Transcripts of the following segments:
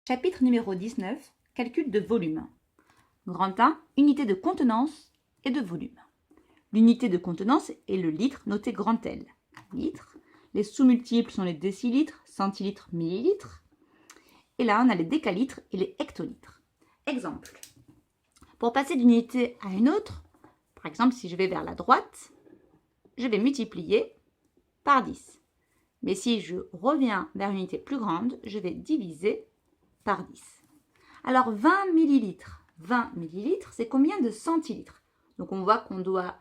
Chapitre numéro 19, calcul de volume. Grand 1, unité de contenance et de volume. L'unité de contenance est le litre noté grand L. Litre. Les sous-multiples sont les décilitres, centilitres, millilitres. Et là, on a les décalitres et les hectolitres. Exemple. Pour passer d'une unité à une autre, par exemple, si je vais vers la droite, je vais multiplier par 10. Mais si je reviens vers une unité plus grande, je vais diviser par 10. Alors 20 millilitres. 20 millilitres, c'est combien de centilitres? Donc on voit qu'on doit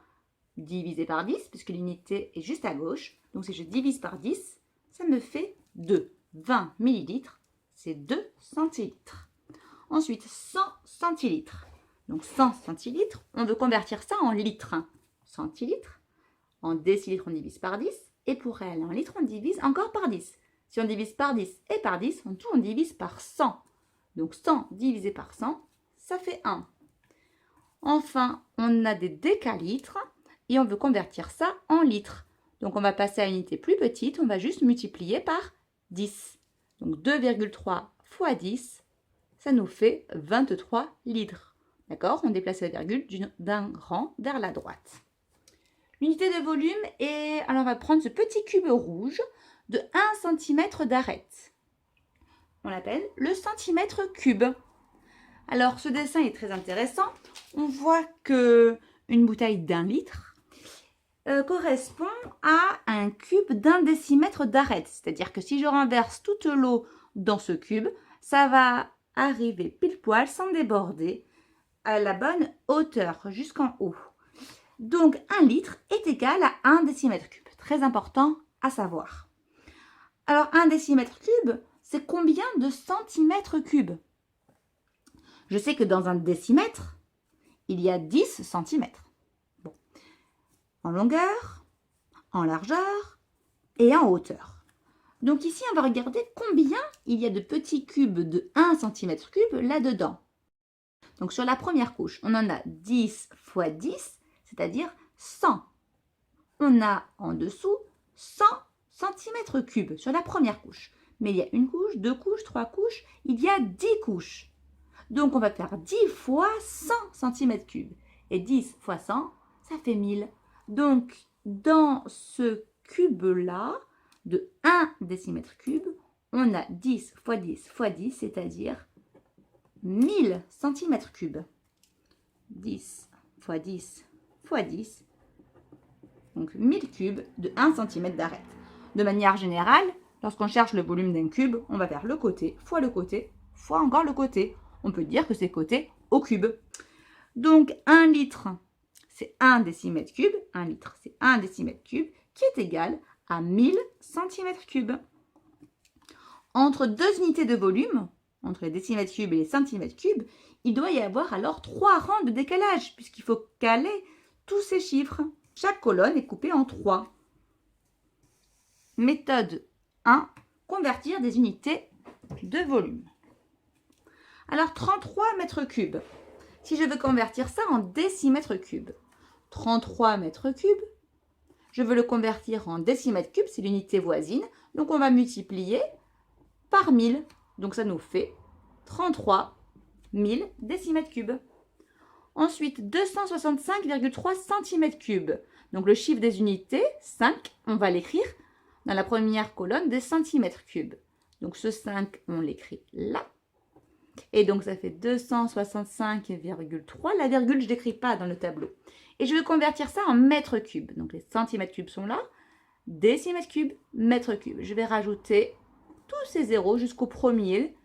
diviser par 10 puisque l'unité est juste à gauche. Donc si je divise par 10, ça me fait 2. 20 millilitres, c'est 2 centilitres. Ensuite, 100 centilitres. Donc 100 centilitres, on veut convertir ça en litres. Centilitres. En décilitres, on divise par 10. Et pour aller en litres, on divise encore par 10. Si on divise par 10 et par 10, en tout, on divise par 100. Donc 100 divisé par 100, ça fait 1. Enfin, on a des décalitres et on veut convertir ça en litres. Donc on va passer à une unité plus petite, on va juste multiplier par 10. Donc 2,3 fois 10, ça nous fait 23 litres. D'accord? On déplace la virgule d'un rang vers la droite. L'unité de volume est... Alors on va prendre ce petit cube rouge de 1 cm d'arête. On l'appelle le centimètre cube. Alors, ce dessin est très intéressant. On voit qu'une bouteille d'1 litre correspond à un cube d'1 décimètre d'arête. C'est-à-dire que si je renverse toute l'eau dans ce cube, ça va arriver pile poil sans déborder à la bonne hauteur, jusqu'en haut. Donc, 1 litre est égal à 1 décimètre cube. Très important à savoir. Alors, 1 décimètre cube, c'est combien de centimètres cubes? Je sais que dans un décimètre, il y a 10 centimètres. Bon. En longueur, en largeur et en hauteur. Donc ici, on va regarder combien il y a de petits cubes de 1 centimètre cube là-dedans. Donc sur la première couche, on en a 10 fois 10, c'est-à-dire 100. On a en dessous 100 centimètres cubes sur la première couche. Mais il y a une couche, 2 couches, 3 couches, il y a 10 couches. Donc on va faire 10 fois 100 cm3. Et 10 fois 100, ça fait 1000. Donc dans ce cube-là, de 1 décimètre cube, on a 10 fois 10 fois 10, c'est-à-dire 1000 cm3. 10 fois 10 fois 10, donc 1000 cubes de 1 cm d'arête. De manière générale, lorsqu'on cherche le volume d'un cube, on va faire le côté, fois encore le côté. On peut dire que c'est côté au cube. Donc 1 litre, c'est 1 décimètre cube. 1 litre, c'est 1 décimètre cube qui est égal à 1000 centimètres cubes. Entre deux unités de volume, entre les décimètres cubes et les centimètres cubes, il doit y avoir alors 3 rangs de décalage puisqu'il faut caler tous ces chiffres. Chaque colonne est coupée en 3. Méthode 1, convertir des unités de volume. Alors 33 mètres cubes. Si je veux convertir ça en décimètres cubes, 33 mètres cubes, je veux le convertir en décimètres cubes, c'est l'unité voisine. Donc on va multiplier par 1000. Donc ça nous fait 33 000 décimètres cubes. Ensuite, 265,3 cm cubes. Donc le chiffre des unités, 5, on va l'écrire dans la première colonne des centimètres cubes. Donc ce 5, on l'écrit là. Et donc ça fait 265,3. La virgule, je ne l'écris pas dans le tableau. Et je vais convertir ça en mètres cubes. Donc les centimètres cubes sont là. Décimètres cubes, mètres cubes. Je vais rajouter tous ces zéros jusqu'au premier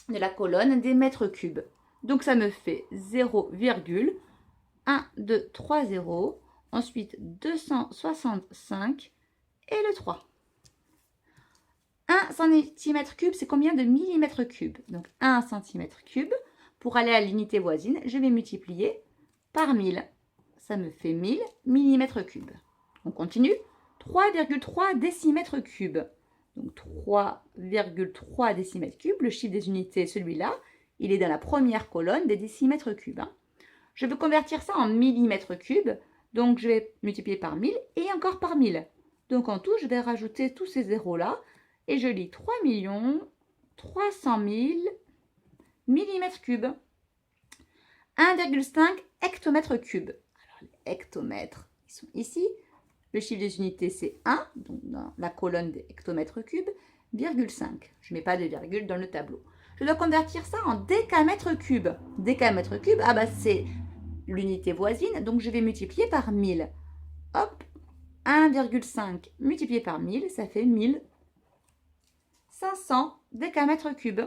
de la colonne des mètres cubes. Donc ça me fait 0,1230. Ensuite 265 et le 3. 1 cm3, c'est combien de millimètres cubes? Donc 1 cm3, pour aller à l'unité voisine, je vais multiplier par 1000. Ça me fait 1000 mm3. On continue. 3,3 décimètres cubes. Donc 3,3 décimètres cubes, le chiffre des unités, celui-là, il est dans la première colonne des décimètres cubes. Je veux convertir ça en millimètres cubes, donc je vais multiplier par 1000 et encore par 1000. Donc en tout, je vais rajouter tous ces zéros-là. Et je lis 3 300 000 millimètres cubes. 1,5 hectomètre cube. Alors, les hectomètres, ils sont ici. Le chiffre des unités, c'est 1, donc dans la colonne des hectomètres cubes, virgule 5. Je ne mets pas de virgule dans le tableau. Je dois convertir ça en décamètre cube. Décamètre cube, ah bah c'est l'unité voisine, donc je vais multiplier par 1000. Hop, 1,5 multiplié par 1000, ça fait 1500 décamètres cubes.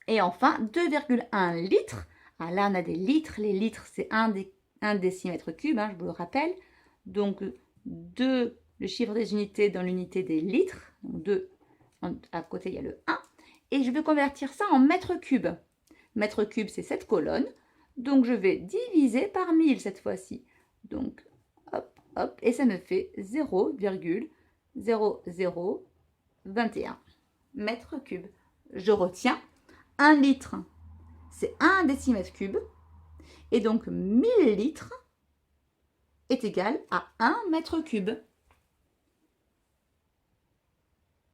Et enfin, 2,1 litres. Ah, là, on a des litres. Les litres, c'est 1 décimètre cube, hein, je vous le rappelle. Donc, 2, le chiffre des unités dans l'unité des litres. Donc, 2, à côté, il y a le 1. Et je vais convertir ça en mètres cubes. Mètre cube, c'est cette colonne. Donc, je vais diviser par 1000 cette fois-ci. Donc, hop, hop, et ça me fait 0,0021 mètres cubes. Je retiens 1 litre, c'est 1 décimètre cube. Et donc, 1000 litres est égal à 1 mètre cube.